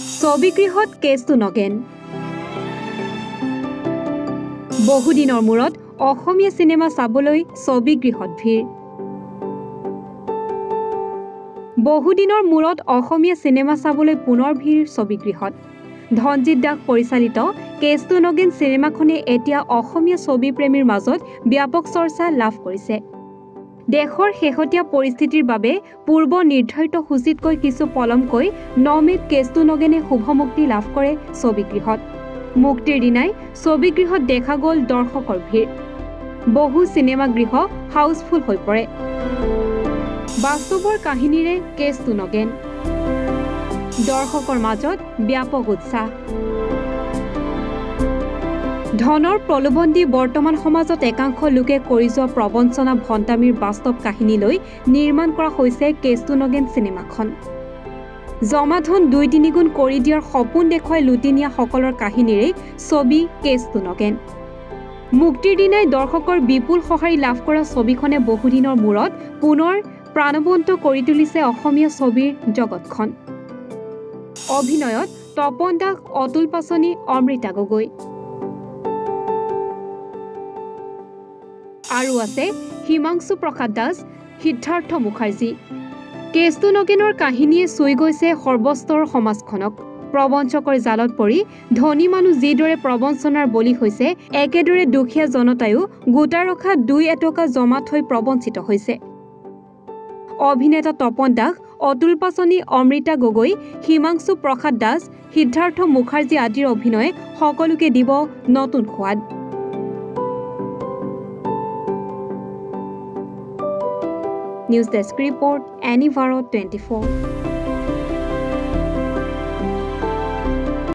ছবিগৃহত কেছটো নগেন বহুদিনৰ মূৰত অসমীয়া চিনেমা চাবলৈ ছবিগৃহত ভিৰ বহুদিনৰ মূৰত অসমীয়া চিনেমা চাবলৈ পুনৰ ভিৰ ছবিগৃহত ধনজিৎ দাস পৰিচালিত কেছটো নগেন চিনেমাখনে এতিয়া অসমীয়া ছবিপ্ৰেমীৰ মাজত ব্যাপক চৰ্চা লাভ কৰিছে দেশৰ শেহতীয়া পৰিস্থিতিৰ বাবে পূৰ্ব নিৰ্ধাৰিত সূচীতকৈ কিছু পলমকৈ 9 মেত কেছটো নগেনে শুভমুক্তি লাভ কৰে ছবিগৃহত মুক্তিৰ দিনাই ছবিগৃহত দেখা গ'ল দৰ্শকৰ ভিৰ বহু চিনেমাগৃহ হাউচফুল হৈ পৰে বাস্তৱৰ কাহিনীৰে কেছটো নগেন দৰ্শকৰ মাজত ব্যাপক উৎসাহ ধনৰ প্ৰলোভন দি বৰ্তমান সমাজত একাংশ লোকে কৰি যোৱা প্ৰবঞ্চনা ভণ্টামীৰ বাস্তৱ কাহিনী লৈ নিৰ্মাণ কৰা হৈছে কেছটো নগেন চিনেমাখন জমাধন 2-3 গুণ কৰি দিয়াৰ সপোন দেখুৱাই লুটিনিয়া সকলৰ কাহিনীৰে ছবি কেছটো নগেন মুক্তিৰ দিনাই দৰ্শকৰ বিপুল সঁহাৰি লাভ কৰা ছবিখনে বহুদিনৰ মূৰত পুনৰ প্ৰাণৱন্ত কৰি তুলিছে অসমীয়া ছবিৰ জগতখন অভিনয়ত তপন দাস অতুল পাচনি অমৃতা গগৈ আৰু আছে হিমাংশু প্ৰসাদ দাস সিদ্ধাৰ্থ মুখাৰ্জী কেছটো নগেনৰ কাহিনীয়ে চুই গৈছে সৰ্বস্তৰ সমাজখনক প্ৰবঞ্চকৰ জালত পৰি ধনী মানুহ যিদৰে প্ৰবঞ্চনাৰ বলি হৈছে একেদৰে দুখীয়া জনতায়ো গোটা ৰখা 2 এটকা জমা থৈ প্ৰবঞ্চিত হৈছে অভিনেতা তপন দাস অতুল পাচনি অমৃতা গগৈ হিমাংশু প্ৰসাদ দাস সিদ্ধাৰ্থ মুখাৰ্জী আদিৰ অভিনয়ে সকলোকে দিব নতুন সোৱাদ নিউজ ডেস্ক ৰিপৰ্ট এনিভাৰো 24